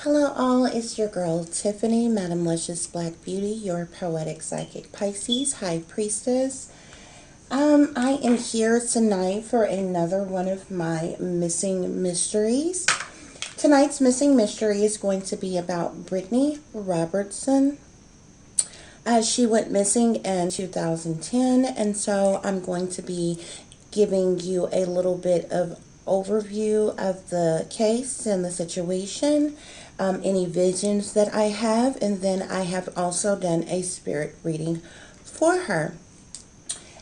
Hello all, it's your girl Tiffany, Madam Luscious Black Beauty, your poetic psychic Pisces, High Priestess. I am here tonight for another one of my missing mysteries. Tonight's missing mystery is going to be about Brittany Robertson. She went missing in 2010, and so I'm going to be giving you a little bit of overview of the case and the situation, any visions that I have, and then I have also done a spirit reading for her.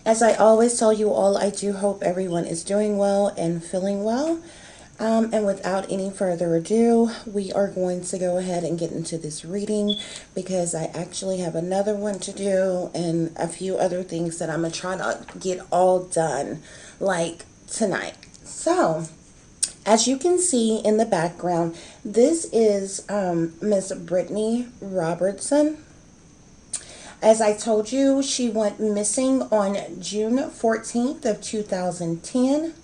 As I always tell you all, I do hope everyone is doing well and feeling well. And without any further ado, we are going to go ahead and get into this reading because I actually have another one to do and a few other things that I'm going to try to get all done like tonight. So, as you can see in the background, this is Miss Brittany Robertson. As I told you, she went missing on June 14th of 2010.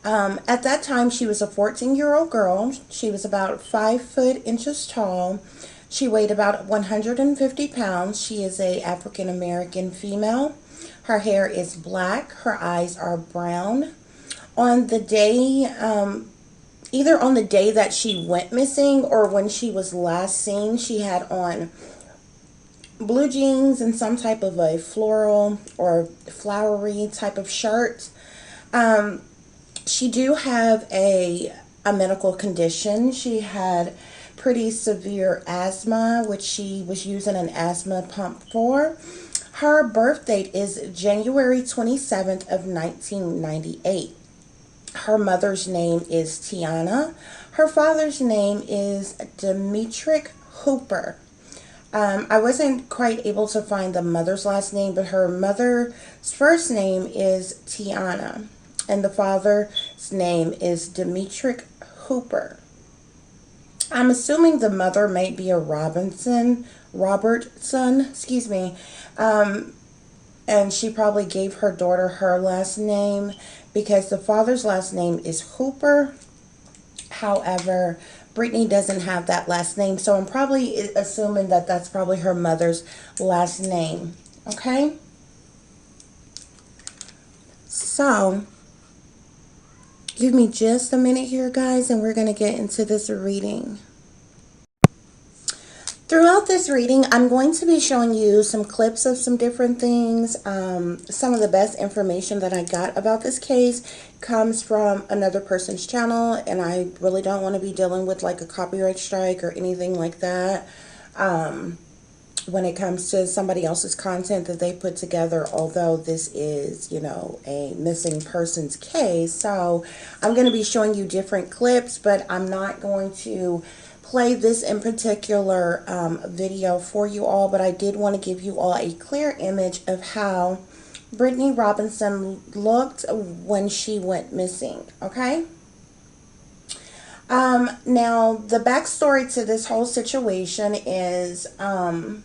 At that time, she was a 14-year-old girl. She was about 5 foot inches tall. She weighed about 150 pounds. She is a African American female. Her hair is black. Her eyes are brown. On the day, either on the day that she went missing or when she was last seen, she had on blue jeans and some type of a floral or flowery type of shirt. She do have a medical condition. She had pretty severe asthma, which she was using an asthma pump for. Her birth date is January 27th of 1998. Her mother's name is Tiana. Her father's name is Demetric Hooper. I wasn't quite able to find the mother's last name, but her mother's first name is Tiana, and the father's name is Demetric Hooper. I'm assuming the mother might be a Robertson, excuse me, and she probably gave her daughter her last name because the father's last name is Hooper. However, Brittany doesn't have that last name, so I'm probably assuming that that's probably her mother's last name. Okay? So, give me just a minute here, guys, and we're going to get into this reading. Throughout this reading, I'm going to be showing you some clips of some different things. Some of the best information that I got about this case comes from another person's channel, and I really don't want to be dealing with like a copyright strike or anything like that when it comes to somebody else's content that they put together, although this is, you know, a missing persons case. So I'm going to be showing you different clips, but I'm not going to play this in particular video for you all, but I did want to give you all a clear image of how Brittany Robinson looked when she went missing. Okay. Now the backstory to this whole situation is on,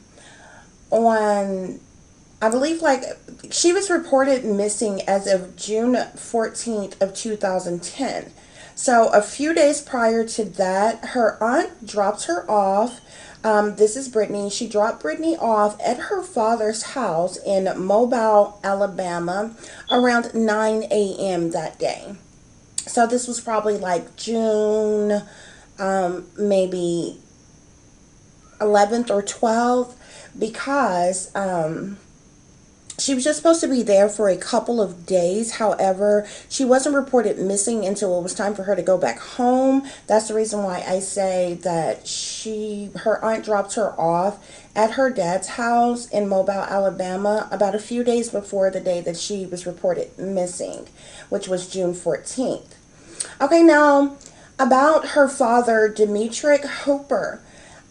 I believe, like, she was reported missing as of June 14th of 2010. So a few days prior to that, her aunt dropped her off. This is Brittany. She dropped Brittany off at her father's house in Mobile, Alabama around 9 a.m. that day. So this was probably like June, maybe 11th or 12th, because she was just supposed to be there for a couple of days. However, she wasn't reported missing until it was time for her to go back home. That's the reason why I say that her aunt dropped her off at her dad's house in Mobile, Alabama, about a few days before the day that she was reported missing, which was June 14th. Okay, now about her father, Demetric Hooper.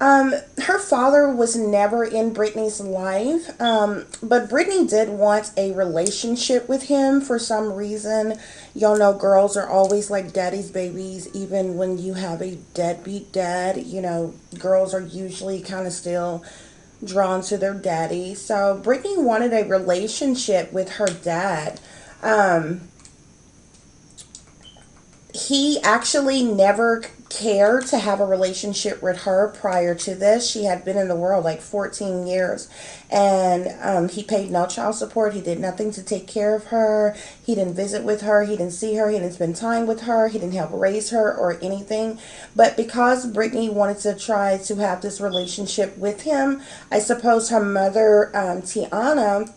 Her father was never in Brittany's life, but Brittany did want a relationship with him for some reason. Y'all know girls are always like daddy's babies, even when you have a deadbeat dad. You know, girls are usually kind of still drawn to their daddy. So Brittany wanted a relationship with her dad. He actually never care to have a relationship with her prior to this. She had been in the world like 14 years, and he paid no child support. He did nothing to take care of her. He didn't visit with her. He didn't see her. He didn't spend time with her. He didn't help raise her or anything. But because Brittany wanted to try to have this relationship with him, I suppose her mother, Tiana,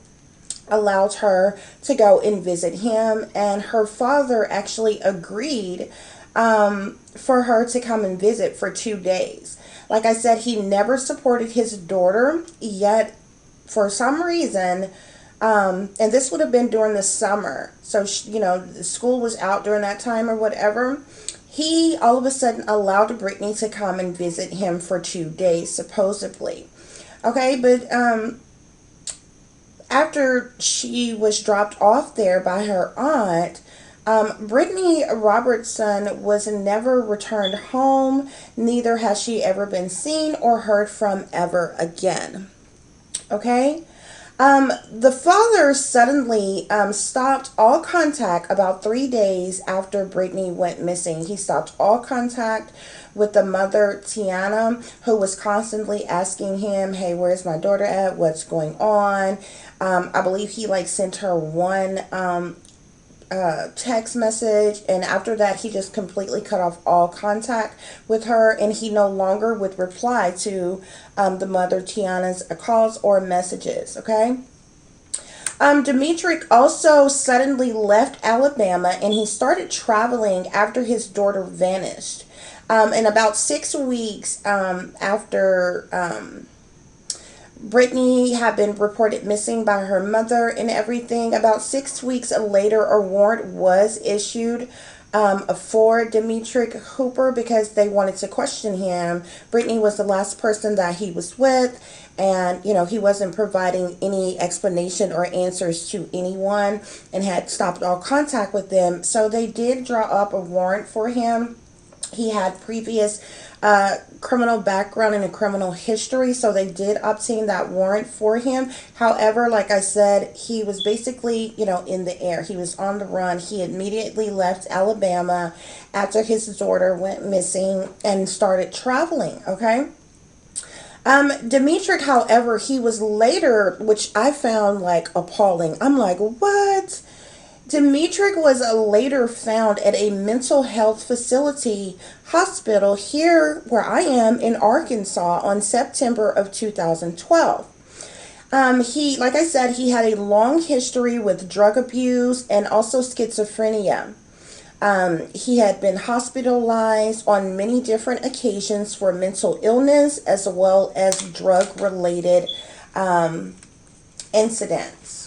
allowed her to go and visit him, and her father actually agreed for her to come and visit for 2 days. Like I said, he never supported his daughter, yet for some reason, and this would have been during the summer, so the school was out during that time or whatever. He all of a sudden allowed Brittany to come and visit him for 2 days, supposedly. Okay, but after she was dropped off there by her aunt, Brittany Robertson was never returned home. Neither has she ever been seen or heard from ever again. Okay? The father suddenly stopped all contact about 3 days after Brittany went missing. He stopped all contact with the mother, Tiana, who was constantly asking him, hey, where's my daughter at? What's going on? I believe he sent her one text message, and after that he just completely cut off all contact with her, and he no longer would reply to the mother Tiana's calls or messages. Okay. Dimitri also suddenly left Alabama, and he started traveling after his daughter vanished. And about 6 weeks after Brittany had been reported missing by her mother and everything, about 6 weeks later, a warrant was issued for Dimitri Hooper because they wanted to question him. Brittany was the last person that he was with, and he wasn't providing any explanation or answers to anyone and had stopped all contact with them. So they did draw up a warrant for him. He had previous criminal background and a criminal history, so they did obtain that warrant for him. However, like I said, he was basically, in the air. He was on the run. He immediately left Alabama after his daughter went missing and started traveling, okay? Dimitri, however, he was later, which I found appalling. I'm like, what? Dimitri was later found at a mental health facility hospital here where I am in Arkansas on September of 2012. Like I said, he had a long history with drug abuse and also schizophrenia. He had been hospitalized on many different occasions for mental illness as well as drug-related incidents.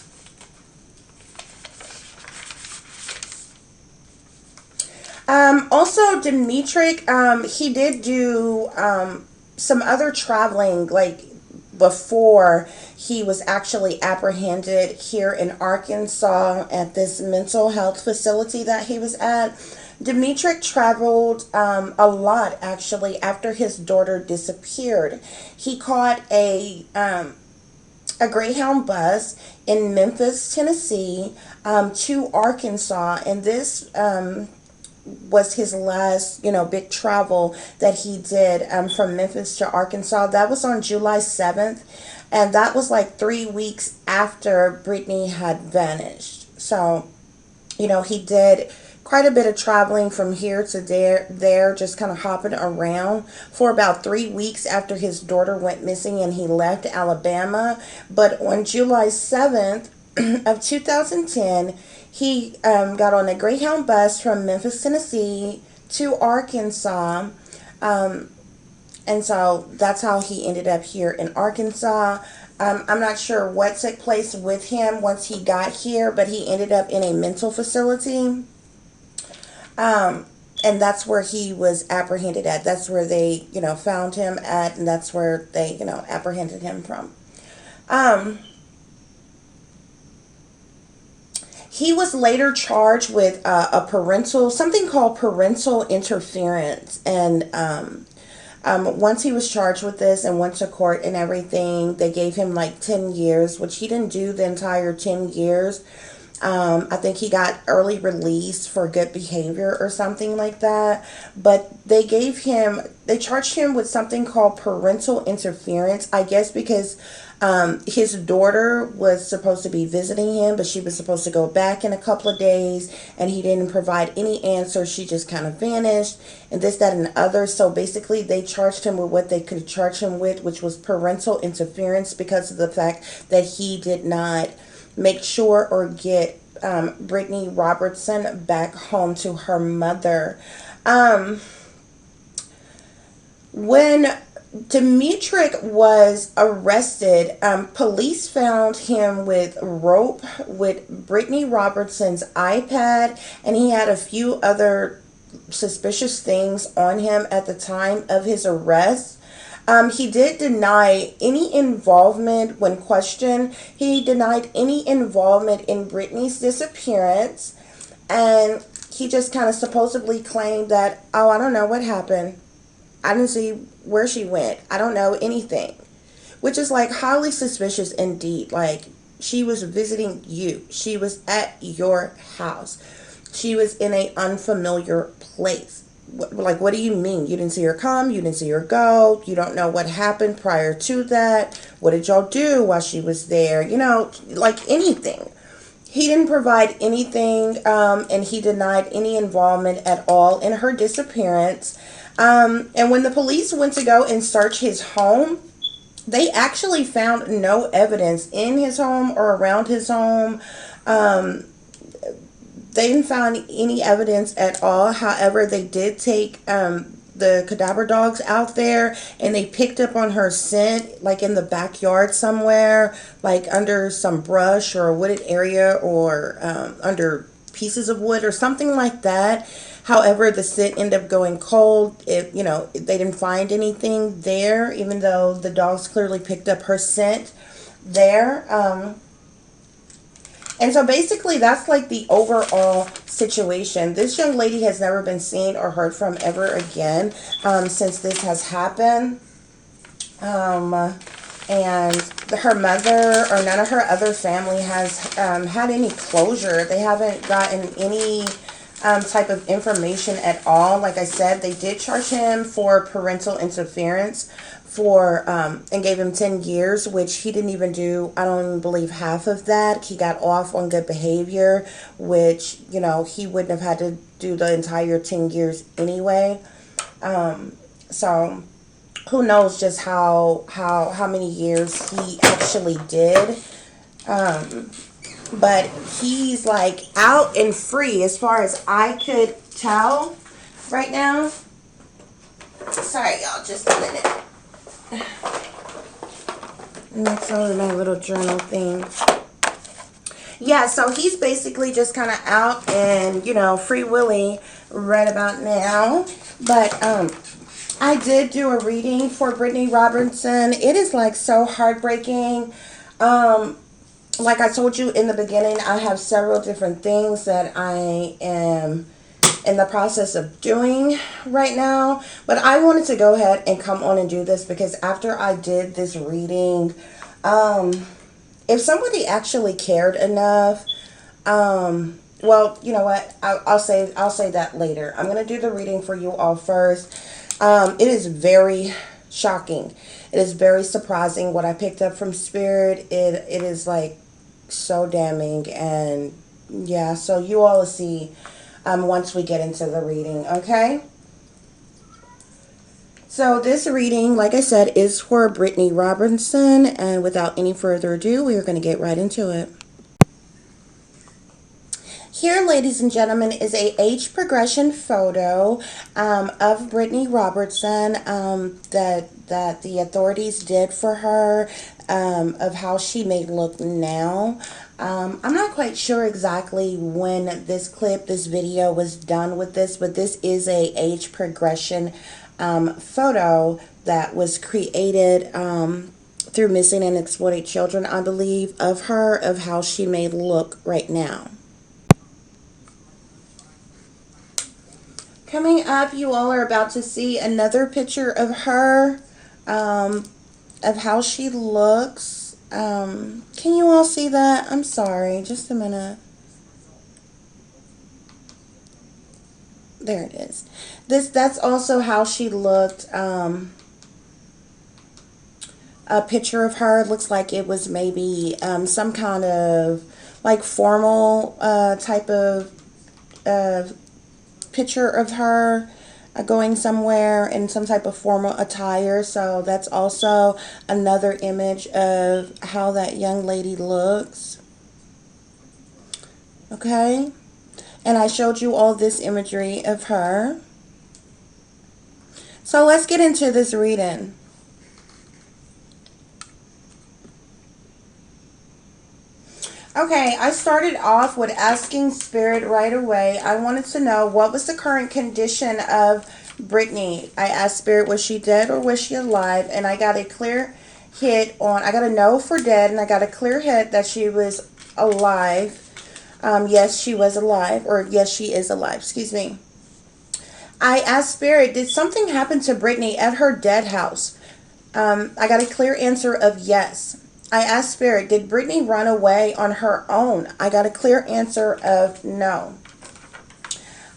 Also, Dimitri, he did do some other traveling, before he was actually apprehended here in Arkansas at this mental health facility that he was at. Dimitri traveled a lot, actually, after his daughter disappeared. He caught a Greyhound bus in Memphis, Tennessee, to Arkansas, and this was his last, big travel that he did from Memphis to Arkansas. That was on July 7th, and that was 3 weeks after Brittany had vanished. So, he did quite a bit of traveling from here to there, just kind of hopping around for about 3 weeks after his daughter went missing, and he left Alabama. But on July 7th of 2010, he got on a Greyhound bus from Memphis, Tennessee to Arkansas. And so that's how he ended up here in Arkansas. I'm not sure what took place with him once he got here, but he ended up in a mental facility. And that's where he was apprehended at. That's where they, found him at, and that's where they, apprehended him from. He was later charged with something called parental interference. And once he was charged with this and went to court and everything, they gave him 10 years, which he didn't do the entire 10 years. I think he got early release for good behavior or something like that. But they charged him with something called parental interference, I guess because his daughter was supposed to be visiting him, but she was supposed to go back in a couple of days, and he didn't provide any answer. She just kind of vanished, and this, that, and the other. So basically, they charged him with what they could charge him with, which was parental interference, because of the fact that he did not make sure or get Brittany Robertson back home to her mother. When Demetric was arrested, police found him with rope, with Brittany Robertson's iPad, and he had a few other suspicious things on him at the time of his arrest. He did deny any involvement when questioned. He denied any involvement in Brittany's disappearance, and he just kind of supposedly claimed that, oh, I don't know what happened. I didn't see where she went. I don't know anything. Which is like highly suspicious indeed. Like, she was visiting you. She was at your house. She was in an unfamiliar place. Like, what do you mean? You didn't see her come? You didn't see her go? You don't know what happened prior to that? What did y'all do while she was there? You know, like anything. He didn't provide anything, and he denied any involvement at all in her disappearance. And when the police went to go and search his home, they actually found no evidence in his home or around his home. They didn't find any evidence at all. However, they did take the cadaver dogs out there, and they picked up on her scent, like in the backyard somewhere, like under some brush or a wooded area, or under pieces of wood or something like that. However, the scent ended up going cold. They didn't find anything there, even though the dogs clearly picked up her scent there. And so basically that's like the overall situation. This young lady has never been seen or heard from ever again since this has happened. And her mother or none of her other family has had any closure. They haven't gotten any type of information at all. Like I said, they did charge him for parental interference and gave him 10 years, which he didn't even do. I don't even believe half of that. He got off on good behavior, which, he wouldn't have had to do the entire 10 years anyway. So who knows just how many years he actually did. But he's like out and free as far as I could tell right now. Sorry, y'all, just a minute. That's over my little journal thing. Yeah, so he's basically just kind of out and, free willy right about now. But I did do a reading for Brittany Robertson. It is like so heartbreaking. Like I told you in the beginning, I have several different things that I am in the process of doing right now. But I wanted to go ahead and come on and do this because after I did this reading, if somebody actually cared enough, well, you know what? I'll say that later. I'm gonna do the reading for you all first. It is very shocking. It is very surprising what I picked up from Spirit. It is like so damning, and yeah. So you all will see once we get into the reading. Okay. So this reading, like I said, is for Brittany Robertson, and without any further ado, we are going to get right into it. Here, ladies and gentlemen, is a age progression photo of Brittany Robertson that the authorities did for her, of how she may look now. I'm not quite sure exactly when this video was done with this, but this is a age progression photo that was created through Missing and Exploited Children, I believe, of her, of how she may look right now. Coming up, you all are about to see another picture of her, of how she looks. Can you all see that? I'm sorry, just a minute. There it is. That's also how she looked. A picture of her looks like it was maybe some kind of like formal type of uh, picture of her going somewhere in some type of formal attire. So that's also another image of how that young lady looks. Okay. And I showed you all this imagery of her. So let's get into this reading. Okay, I started off with asking Spirit right away. I wanted to know what was the current condition of Brittany. I asked Spirit, was she dead or was she alive? And I got a clear hit on, I got a no for dead, and I got a clear hit that she was alive. Yes, she was alive, or yes, she is alive, excuse me. I asked Spirit, did something happen to Brittany at her dead house? I got a clear answer of yes. I asked Spirit, did Brittany run away on her own? I got a clear answer of no.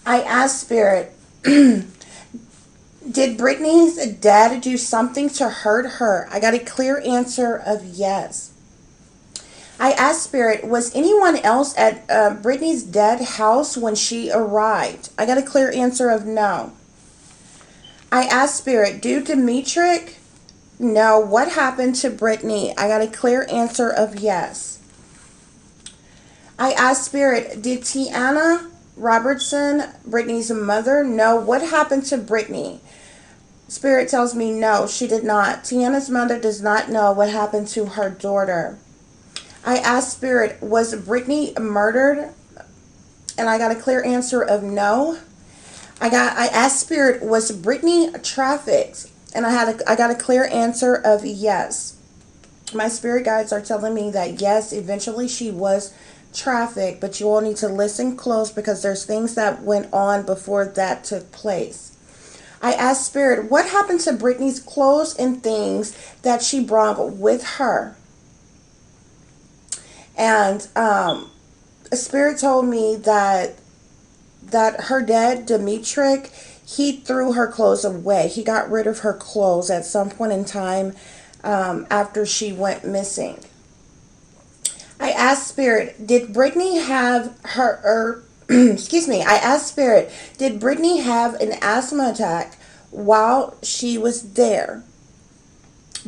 I asked Spirit, did Brittany's dad do something to hurt her? I got a clear answer of yes. I asked Spirit, was anyone else at Brittany's dead house when she arrived? I got a clear answer of no. I asked Spirit, do Demetric know what happened to Brittany? I got a clear answer of yes. I asked Spirit, did Tiana Robertson, Brittany's mother, know what happened to Brittany? Spirit tells me no, she did not. Tiana's mother does not know what happened to her daughter. I asked Spirit, was Brittany murdered? And I got a clear answer of no. I asked Spirit, was Brittany trafficked? And I got a clear answer of yes. My spirit guides are telling me that yes, eventually she was trafficked, but you all need to listen close because there's things that went on before that took place. I asked Spirit, what happened to Brittany's clothes and things that she brought with her? And Spirit told me that her dad, Demetric, he threw her clothes away. He got rid of her clothes at some point in time after she went missing. I asked Spirit, did Brittany have excuse me, I asked Spirit, did Brittany have an asthma attack while she was there?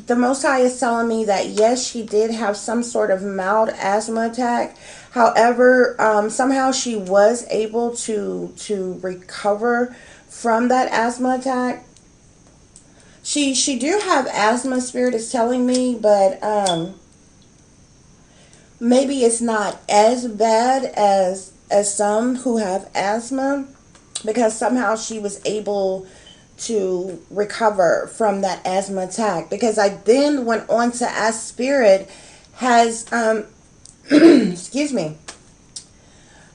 The Most High is telling me that yes, she did have some sort of mild asthma attack. However, somehow she was able to recover from that asthma attack. She do have asthma, Spirit is telling me, but maybe it's not as bad as some who have asthma, because somehow she was able to recover from that asthma attack. Because I then went on to ask Spirit, has excuse me,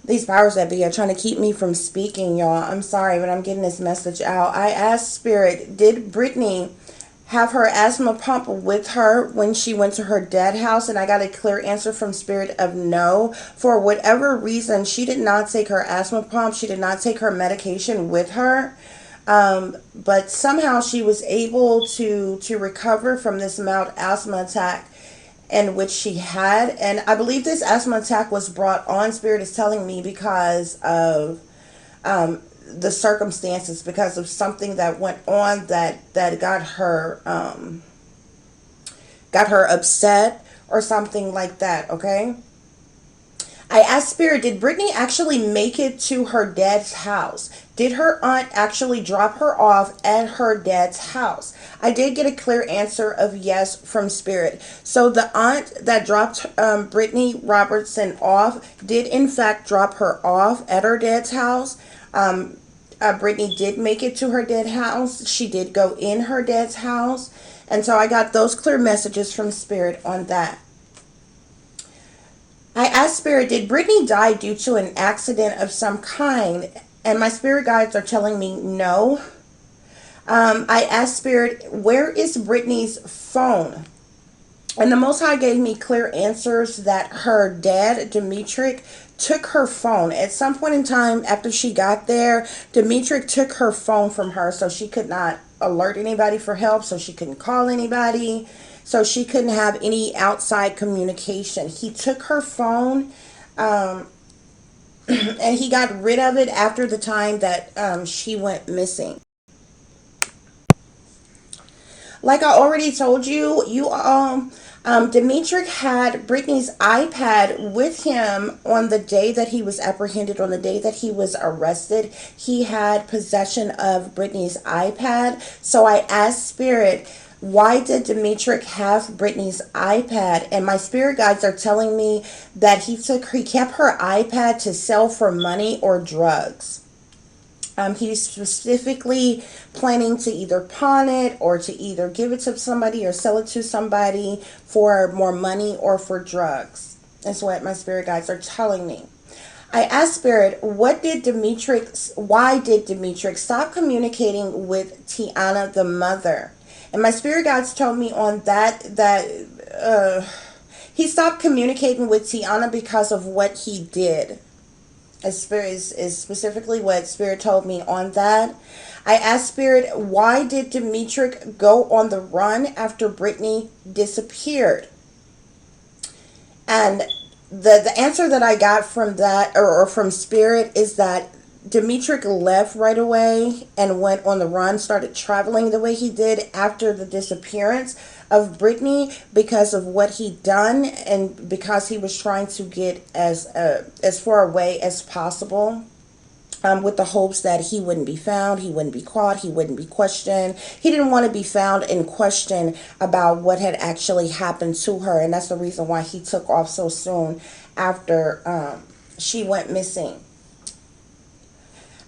these powers that be are trying to keep me from speaking, y'all. I'm sorry, but I'm getting this message out. I asked Spirit, did Brittany have her asthma pump with her when she went to her dead house? And I got a clear answer from Spirit of no. For whatever reason, she did not take her asthma pump. She did not take her medication with her. But somehow she was able to recover from this mild asthma attack in which she had. And I believe this asthma attack was brought on, Spirit is telling me, because of the circumstances, because of something that went on that got her upset or something like that. Okay. I asked Spirit, did Brittany actually make it to her dad's house? Did her aunt actually drop her off at her dad's house? I did get a clear answer of yes from Spirit. So the aunt that dropped Brittany Robertson off did in fact drop her off at her dad's house. Brittany did make it to her dad's house. She did go in her dad's house. And so I got those clear messages from Spirit on that. I asked Spirit, did Brittany die due to an accident of some kind? And my spirit guides are telling me no. I asked Spirit, where is Brittany's phone? And the Most High gave me clear answers that her dad, Demetric, took her phone. At some point in time after she got there, Demetric took her phone from her so she could not alert anybody for help, so she couldn't call anybody, so she couldn't have any outside communication. He took her phone, um, and he got rid of it after the time that she went missing. Like I already told you, Demetric had Brittany's iPad with him on the day that he was apprehended, on the day that he was arrested. He had possession of Brittany's iPad. So I asked Spirit, why did Demetric have Brittany's iPad? And my spirit guides are telling me that he kept her iPad to sell for money or drugs. He's specifically planning to either pawn it or to either give it to somebody or sell it to somebody for more money or for drugs. That's what my spirit guides are telling me. I asked Spirit, why did Demetric stop communicating with Tiana, the mother? And my spirit guides told me on he stopped communicating with Tiana because of what he did. Is specifically what Spirit told me on that. I asked Spirit, why did Demetric go on the run after Brittany disappeared? And the answer that I got from that, or from Spirit, is that Demetric left right away and went on the run, started traveling the way he did after the disappearance of Brittany because of what he done, and because he was trying to get as far away as possible, with the hopes that he wouldn't be found, he wouldn't be caught, he wouldn't be questioned. He didn't want to be found and questioned about what had actually happened to her, and that's the reason why he took off so soon after she went missing.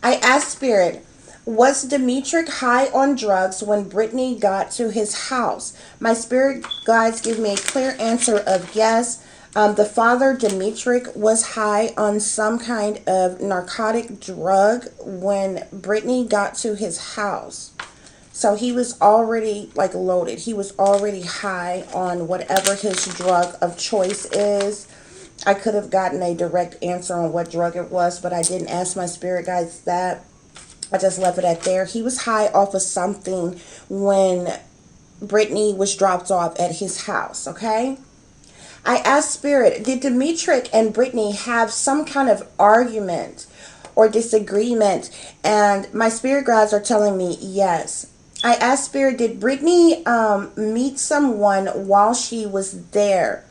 I asked Spirit, was Demetric high on drugs when Brittany got to his house? My spirit guides give me a clear answer of yes. The father, Demetric, was high on some kind of narcotic drug when Brittany got to his house. So he was already like loaded. He was already high on whatever his drug of choice is. I could have gotten a direct answer on what drug it was, but I didn't ask my spirit guides that. I just left it at there. He was high off of something when Brittany was dropped off at his house, okay? I asked Spirit, did Demetric and Brittany have some kind of argument or disagreement? And my spirit guides are telling me yes. I asked Spirit, did Brittany meet someone while she was there?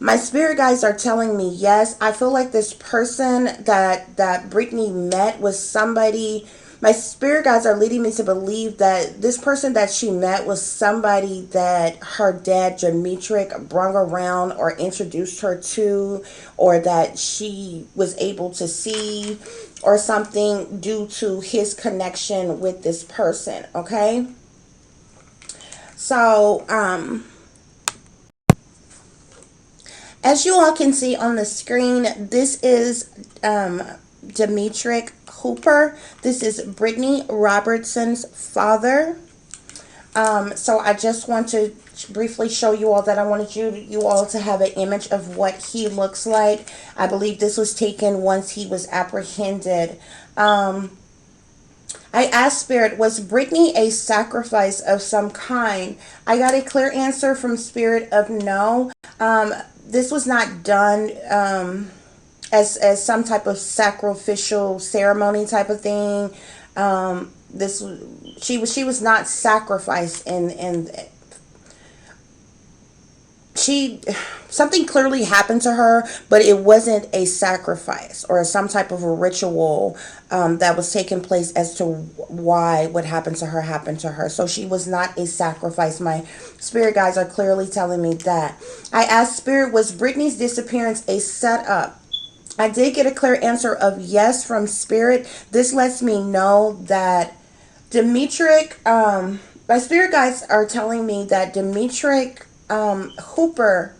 My spirit guides are telling me yes. I feel like this person that Brittany met was somebody. My spirit guides are leading me to believe that this person that she met was somebody that her dad, Demetric, brung around or introduced her to, or that she was able to see, or something due to his connection with this person, okay? So, as you all can see on the screen, this is Demetric Hooper. This is Brittany Robertson's father. So I just want to briefly show you all that. I wanted you all to have an image of what he looks like. I believe this was taken once he was apprehended. I asked Spirit, was Brittany a sacrifice of some kind? I got a clear answer from Spirit of no. This was not done as some type of sacrificial ceremony type of thing. This she was not sacrificed, and she, something clearly happened to her, but it wasn't a sacrifice or some type of a ritual that was taking place as to why what happened to her happened to her. So she was not a sacrifice. My spirit guides are clearly telling me that. I asked Spirit, was Brittany's disappearance a setup? I did get a clear answer of yes from Spirit. This lets me know that Demetric, my spirit guides are telling me that Demetric Hooper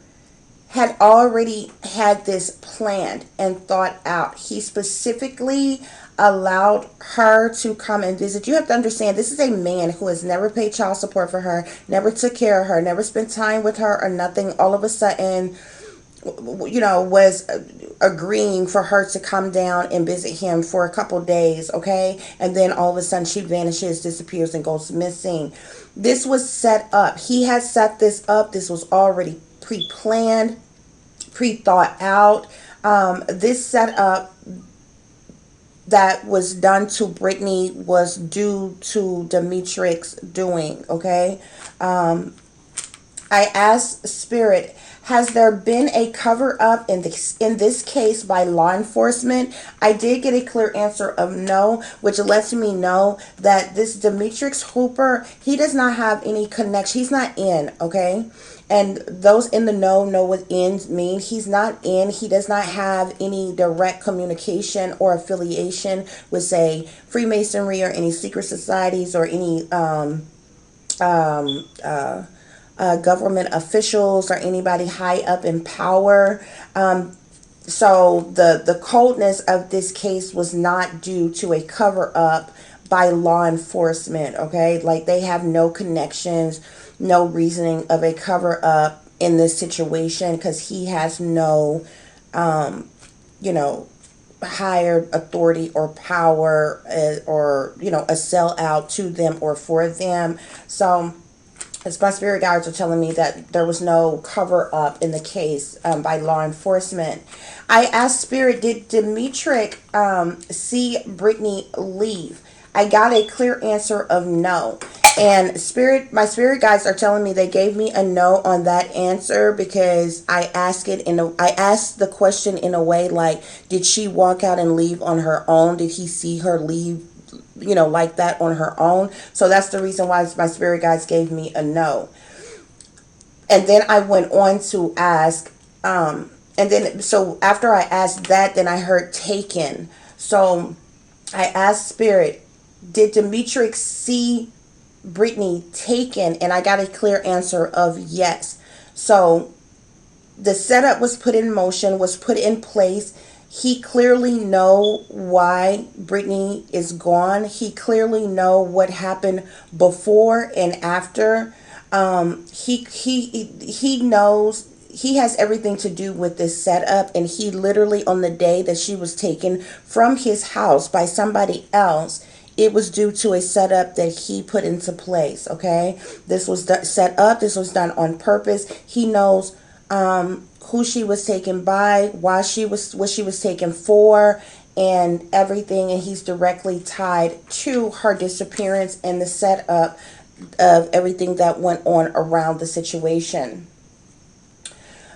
had already had this planned and thought out. He specifically allowed her to come and visit. You have to understand, this is a man who has never paid child support for her, never took care of her, never spent time with her or nothing. All of a sudden, was agreeing for her to come down and visit him for a couple days, okay? And then all of a sudden she vanishes, disappears, and goes missing. This was set up. He had set this up. This was already pre-planned, pre-thought out. This setup that was done to Brittany was due to Demetric's doing, okay? I asked Spirit, has there been a cover up in this case by law enforcement? I did get a clear answer of no, which lets me know that this Demetrix Hooper, he does not have any connection. He's not in, okay? And those in the know what ends mean. He's not in. He does not have any direct communication or affiliation with, say, Freemasonry or any secret societies or any government officials or anybody high up in power. So the coldness of this case was not due to a cover up by law enforcement, okay? Like, they have no connections, no reasoning of a cover up in this situation, because he has no, higher authority or power, or, a sellout to them or for them. So, as my spirit guides are telling me that there was no cover up in the case by law enforcement. I asked Spirit, did Demetric see Brittany leave? I got a clear answer of no. And my spirit guides are telling me they gave me a no on that answer because I asked the question in a way like, did she walk out and leave on her own? Did he see her leave, like that on her own? So that's the reason why my spirit guides gave me a no. And then I went on to ask, so after I asked that, then I heard taken. So I asked Spirit, did Demetrix see Brittany taken? And I got a clear answer of yes. So the setup was put in motion, was put in place. He clearly know why Brittany is gone. He clearly know what happened before and after. He knows. He has everything to do with this setup, and he literally, on the day that she was taken from his house by somebody else, it was due to a setup that he put into place, okay? This was set up. This was done on purpose. He knows who she was taken by, what she was taken for, and everything, and he's directly tied to her disappearance and the setup of everything that went on around the situation.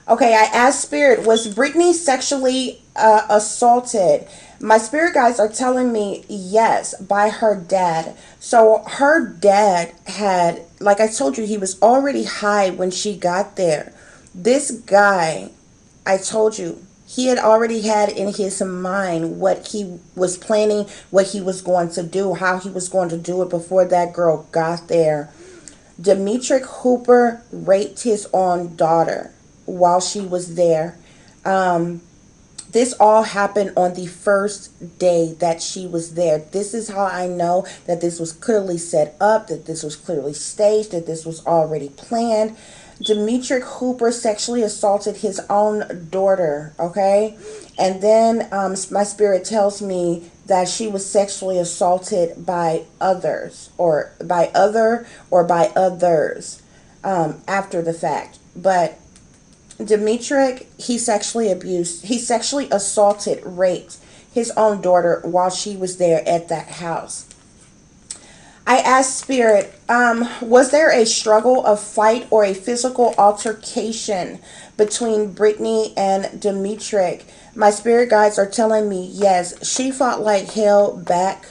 Okay, I asked Spirit, was Brittany sexually assaulted? My spirit guides are telling me yes, by her dad. So her dad had, like I told you, he was already high when she got there. This guy, I told you, he had already had in his mind what he was planning, what he was going to do, how he was going to do it before that girl got there. Demetric Hooper raped his own daughter while she was there. This all happened on the first day that she was there. This is how I know that this was clearly set up, that this was clearly staged, that this was already planned. Demetric Hooper sexually assaulted his own daughter, okay? And then my spirit tells me that she was sexually assaulted by others, or by others after the fact. But Demetric, he sexually assaulted, raped his own daughter while she was there at that house. I asked Spirit, was there a struggle, a fight, or a physical altercation between Brittany and Demetric? My spirit guides are telling me yes. She fought like hell back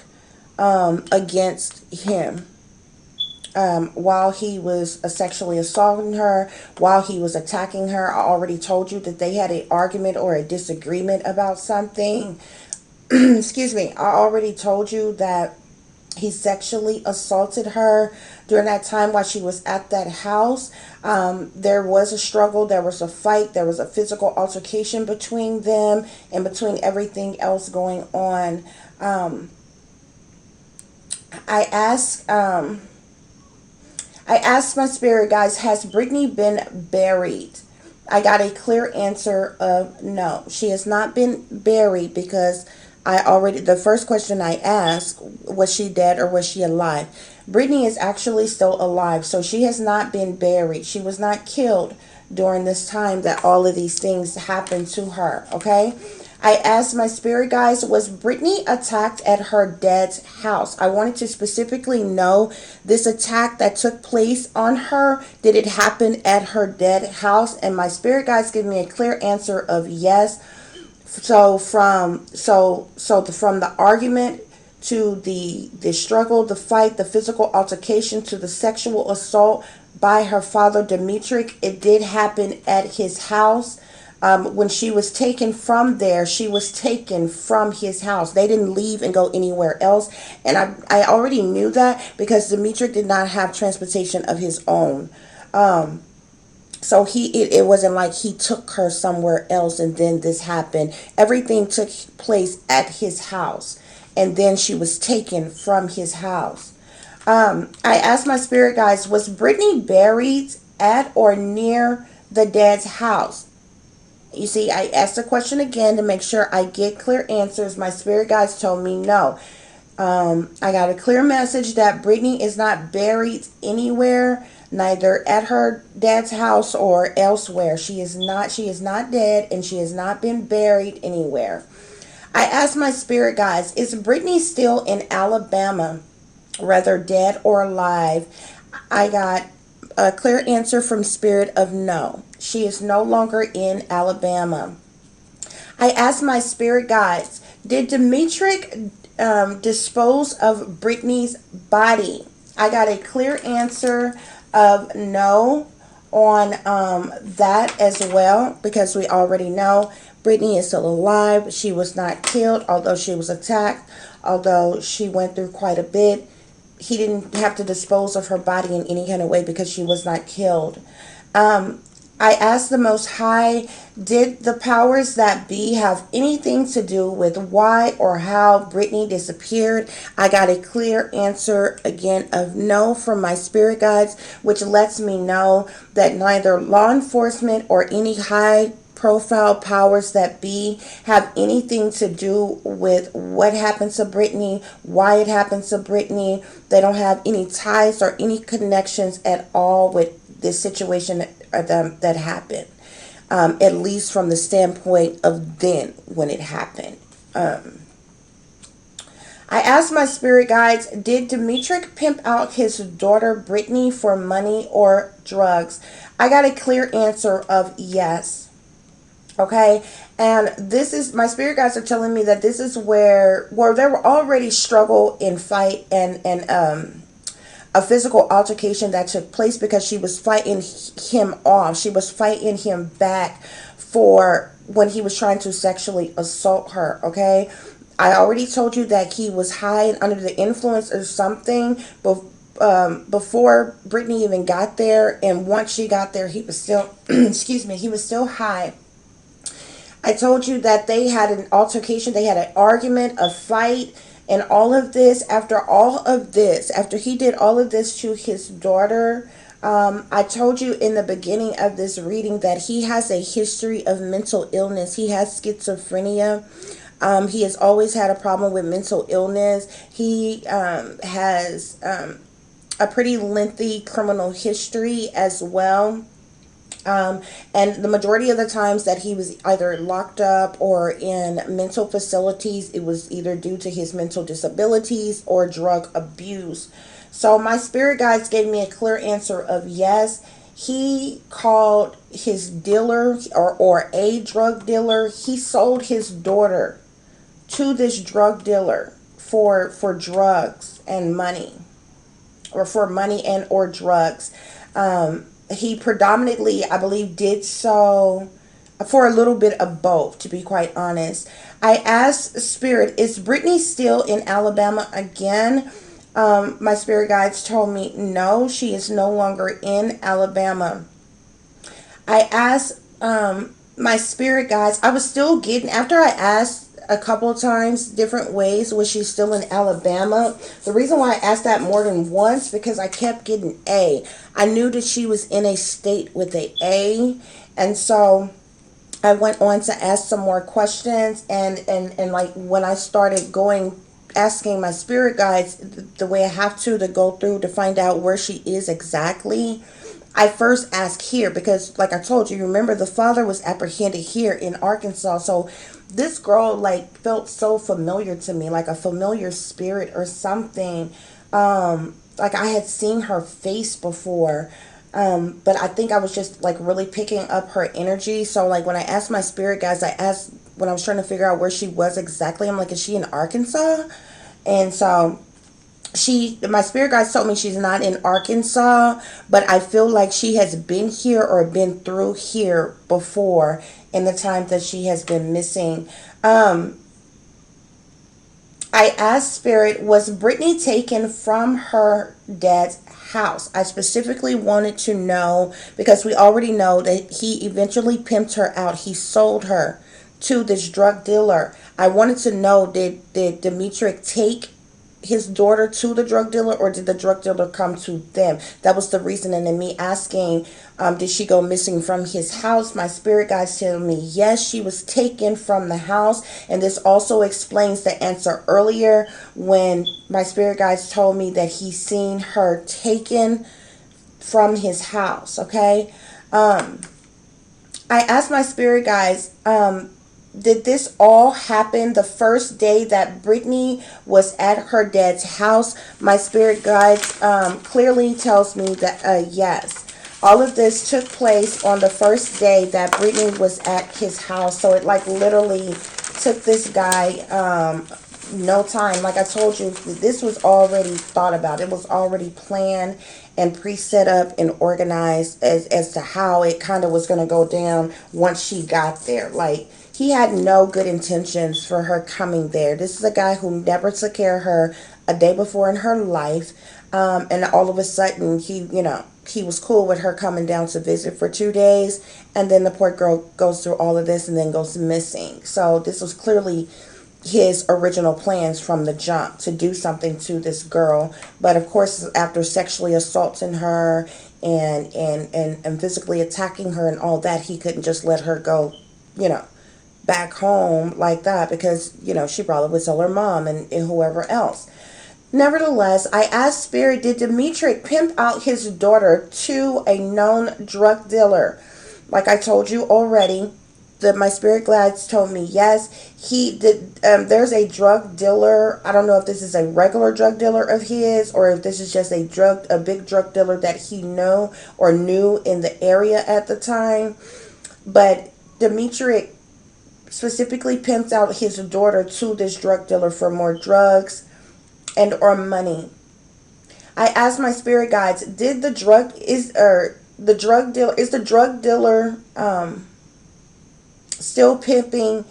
against him. While he was sexually assaulting her, while he was attacking her. I already told you that they had an argument or a disagreement about something. Excuse me. I already told you that he sexually assaulted her during that time while she was at that house. There was a struggle, there was a fight, there was a physical altercation between them and between everything else going on. Um, I asked, I asked my spirit guides, has Brittany been buried? I got a clear answer of no. She has not been buried because the first question I asked, was she dead or was she alive? Brittany is actually still alive, so she has not been buried. She was not killed during this time that all of these things happened to her, okay? I asked my spirit guides, was Brittany attacked at her dad's house? I wanted to specifically know this attack that took place on her. Did it happen at her dad's house? And my spirit guides give me a clear answer of yes. From the argument to the struggle, the fight, the physical altercation to the sexual assault by her father Dimitri, it did happen at his house. When she was taken from there, she was taken from his house. They didn't leave and go anywhere else. And I already knew that because Dimitri did not have transportation of his own. So it wasn't like he took her somewhere else and then this happened. Everything took place at his house. And then she was taken from his house. I asked my spirit guides, was Brittany buried at or near the dad's house? You see, I asked the question again to make sure I get clear answers. My spirit guides told me no. I got a clear message that Brittany is not buried anywhere, neither at her dad's house or elsewhere. She is not dead, and she has not been buried anywhere. I asked my spirit guides, is Brittany still in Alabama, whether dead or alive? I got a clear answer from spirit of no. She is no longer in Alabama. I asked my spirit guides, did Dimitri dispose of Brittany's body? I got a clear answer of no on that as well, because we already know Brittany is still alive. She was not killed, although she was attacked, although she went through quite a bit. He didn't have to dispose of her body in any kind of way because she was not killed. I asked the Most High, did the powers that be have anything to do with why or how Brittany disappeared? I got a clear answer again of no from my spirit guides, which lets me know that neither law enforcement or any high profile powers that be have anything to do with what happened to Brittany, why it happened to Brittany. They don't have any ties or any connections at all with this situation that happened, at least from the standpoint of then when it happened. I asked my spirit guides, did Dimitri pimp out his daughter Brittany for money or drugs? I got a clear answer of yes. Okay, and this is, my spirit guides are telling me that this is where there were already struggle and fight and a physical altercation that took place because she was fighting him off. She was fighting him back for when he was trying to sexually assault her, okay? I already told you that he was high and under the influence of something before Brittany even got there, and once she got there, he was still, excuse me, he was still high. I told you that they had an altercation, they had an argument, a fight, and all of this, after he did all of this to his daughter, I told you in the beginning of this reading that he has a history of mental illness. He has schizophrenia. He has always had a problem with mental illness. He has a pretty lengthy criminal history as well. And the majority of the times that he was either locked up or in mental facilities, it was either due to his mental disabilities or drug abuse. So my spirit guides gave me a clear answer of yes. He called his dealer or a drug dealer. He sold his daughter to this drug dealer for drugs and money, or for money and or drugs. He predominantly, I believe, did so for a little bit of both, to be quite honest. I asked Spirit, is Brittany still in Alabama again? My spirit guides told me no, she is no longer in Alabama. I asked my spirit guides, I was still getting, after I asked a couple of times, different ways. Was she still in Alabama? The reason why I asked that more than once, because I kept getting A. I knew that she was in a state with a A, and so I went on to ask some more questions, and like when I started going asking my spirit guides the way I have to go through to find out where she is exactly, I first asked here because, like I told you, remember the father was apprehended here in Arkansas. So this girl like felt so familiar to me, like a familiar spirit or something. Like I had seen her face before. But I think I was just like really picking up her energy. So like when I asked my spirit guides, I asked when I was trying to figure out where she was exactly. I'm like, is she in Arkansas? And so my spirit guides told me she's not in Arkansas, but I feel like she has been here or been through here before in the time that she has been missing. I asked Spirit, was Brittany taken from her dad's house? I specifically wanted to know because we already know that he eventually pimped her out. He sold her to this drug dealer. I wanted to know, did Demetric take his daughter to the drug dealer, or did the drug dealer come to them? That was the reason. And then me asking, did she go missing from his house? My spirit guides tell me yes, she was taken from the house. And this also explains the answer earlier when my spirit guides told me that he seen her taken from his house. Okay. I asked my spirit guides, did this all happen the first day that Brittany was at her dad's house? My spirit guide clearly tells me that yes. All of this took place on the first day that Brittany was at his house. So it like literally took this guy no time. Like I told you, this was already thought about. It was already planned and pre-set up and organized as to how it kind of was going to go down once she got there. Like, he had no good intentions for her coming there. This is a guy who never took care of her a day before in her life. And all of a sudden, he was cool with her coming down to visit for 2 days. And then the poor girl goes through all of this and then goes missing. So this was clearly his original plans from the jump, to do something to this girl. But of course, after sexually assaulting her and physically attacking her and all that, he couldn't just let her go, back home like that, because she probably would tell her mom and whoever else. Nevertheless, I asked Spirit, did Demetric pimp out his daughter to a known drug dealer? Like I told you already, my spirit guides told me yes, he did. There's a drug dealer. I don't know if this is a regular drug dealer of his, or if this is just a big drug dealer that he knew in the area at the time. But Demetric specifically pimped out his daughter to this drug dealer for more drugs and or money. I asked my spirit guides, is the drug dealer still pimping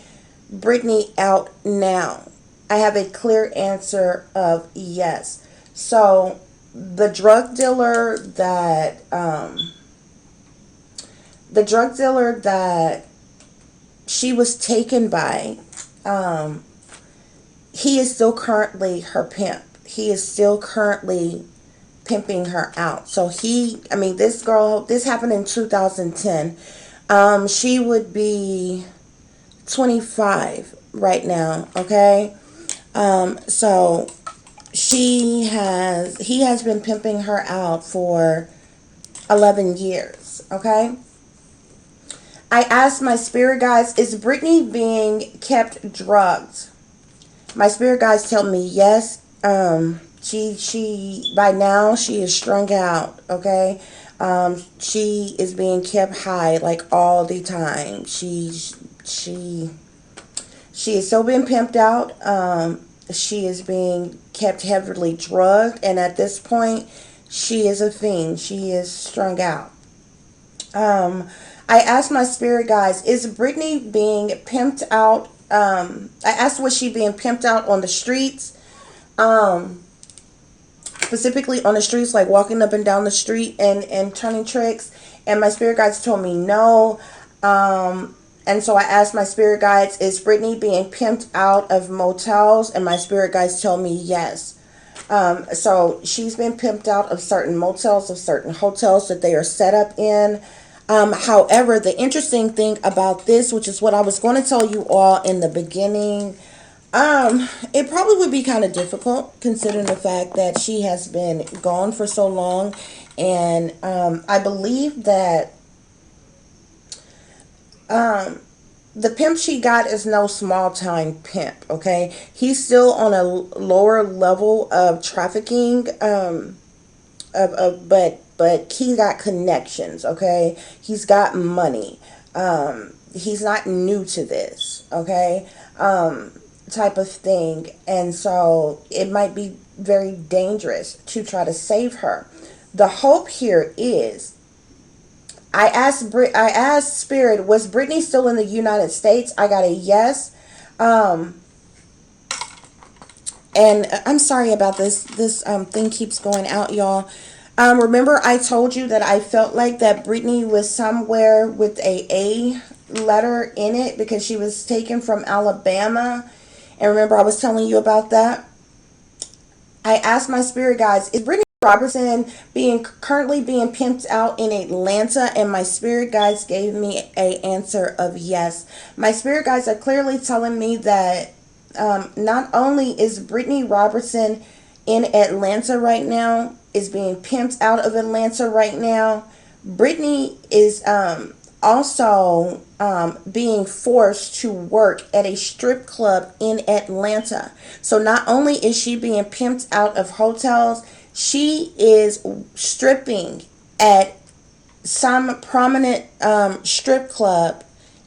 Brittany out now? I have a clear answer of yes. So the drug dealer that she was taken by, he is still currently her pimp. He is still currently pimping her out. So this happened in 2010. She would be 25 right now. Okay. So he has been pimping her out for 11 years. Okay. I asked my spirit guides, is Brittany being kept drugged? My spirit guides tell me yes. She by now she is strung out. Okay. She is being kept high like all the time. She is so being pimped out. She is being kept heavily drugged, and at this point, she is a fiend. She is strung out. I asked my spirit guides, is Brittany being pimped out? I asked, was she being pimped out on the streets? Specifically on the streets, like walking up and down the street and turning tricks. And my spirit guides told me no. And so I asked my spirit guides, is Brittany being pimped out of motels? And my spirit guides tell me yes. So she's been pimped out of certain motels, of certain hotels that they are set up in. However, the interesting thing about this, which is what I was going to tell you all in the beginning, it probably would be kind of difficult considering the fact that she has been gone for so long. And I believe that the pimp she got is no small time pimp, okay? He's still on a lower level of trafficking, but he got connections, okay? He's got money. He's not new to this, okay? Type of thing. And so it might be very dangerous to try to save her. The hope here is I asked Spirit, was Brittany still in the United States? I got a yes. And I'm sorry about this. This thing keeps going out, y'all. Remember I told you that I felt like that Brittany was somewhere with a letter in it because she was taken from Alabama. And remember I was telling you about that? I asked my spirit guides, is Brittany Robertson currently being pimped out in Atlanta? And my spirit guides gave me a answer of yes. My spirit guides are clearly telling me that not only is Brittany Robertson in Atlanta right now, is being pimped out of Atlanta right now, Brittany is also being forced to work at a strip club in Atlanta. So not only is she being pimped out of hotels, she is stripping at some prominent strip club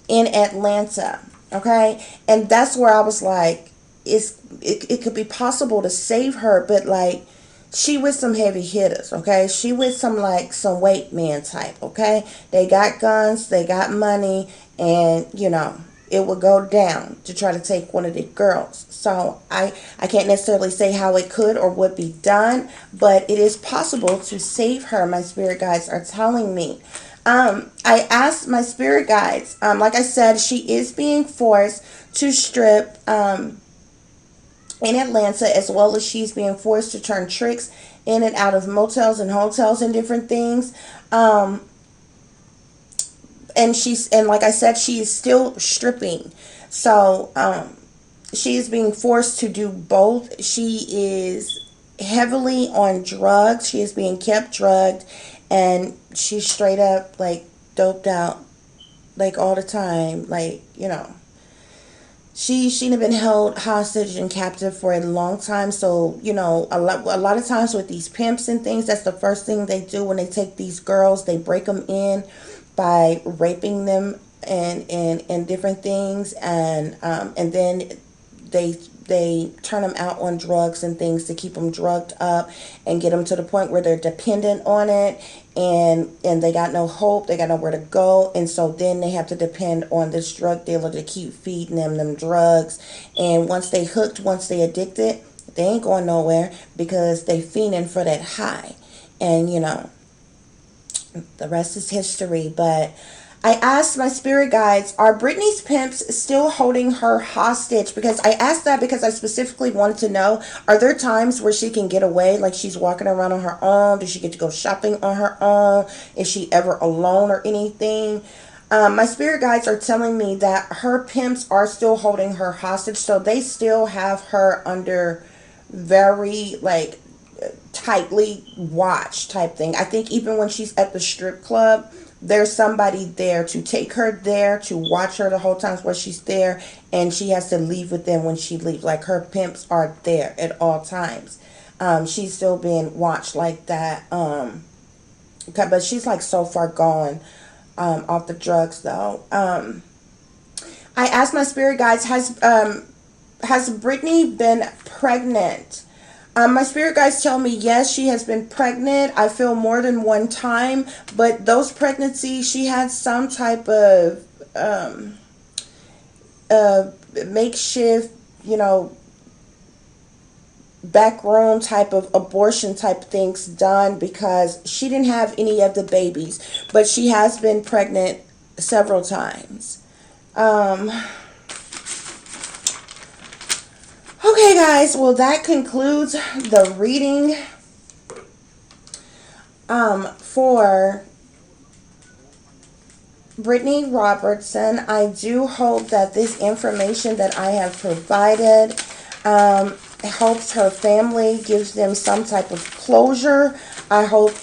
in Atlanta. Okay, and that's where I was like, it could be possible to save her, but like she with some heavy hitters, okay? She with some weight man type, okay? They got guns, they got money, and it would go down to try to take one of the girls. So I can't necessarily say how it could or would be done, but it is possible to save her. My spirit guides are telling me. I asked my spirit guides. Like I said, she is being forced to strip. In Atlanta, as well as she's being forced to turn tricks in and out of motels and hotels and different things. And like I said, she is still stripping. So she is being forced to do both. She is heavily on drugs. She is being kept drugged, and she's straight up like doped out, like all the time, like she'd have been held hostage and captive for a long time. So a lot of times with these pimps and things, that's the first thing they do when they take these girls. They break them in by raping them and different things, and then they turn them out on drugs and things to keep them drugged up and get them to the point where they're dependent on it, and they got no hope, they got nowhere to go, and so then they have to depend on this drug dealer to keep feeding them drugs. And once they hooked, once they addicted, they ain't going nowhere because they fiending for that high. And the rest is history. But I asked my spirit guides, are Brittany's pimps still holding her hostage? Because I asked that because I specifically wanted to know, are there times where she can get away, like she's walking around on her own? Does she get to go shopping on her own? Is she ever alone or anything? My spirit guides are telling me that her pimps are still holding her hostage, so they still have her under very tightly watched type thing. I think even when she's at the strip club, there's somebody there to take her there, to watch her the whole time while she's there, and she has to leave with them when she leaves. Like, her pimps are there at all times. She's still being watched like that. But she's like so far gone off the drugs though. I asked my spirit guides, has Brittany been pregnant? My spirit guides tell me yes, she has been pregnant. I feel more than one time, but those pregnancies, she had some type of makeshift, back room type of abortion type things done because she didn't have any of the babies, but she has been pregnant several times. Um, okay, guys. Well, that concludes the reading for Brittany Robertson. I do hope that this information that I have provided helps her family, gives them some type of closure. I hope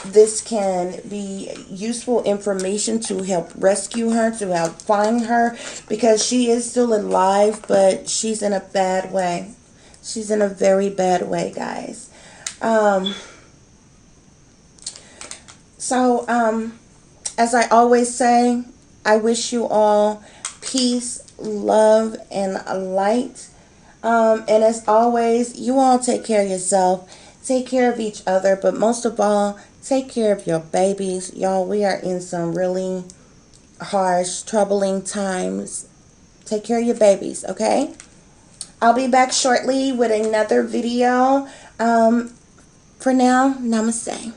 this can be useful information to help rescue her, to help find her, because she is still alive, but she's in a bad way. She's in a very bad way, guys. Um, so, as I always say, I wish you all peace, love, and light. And as always, you all take care of yourself, take care of each other, but most of all, take care of your babies. Y'all, we are in some really harsh, troubling times. Take care of your babies, okay? I'll be back shortly with another video. For now, namaste.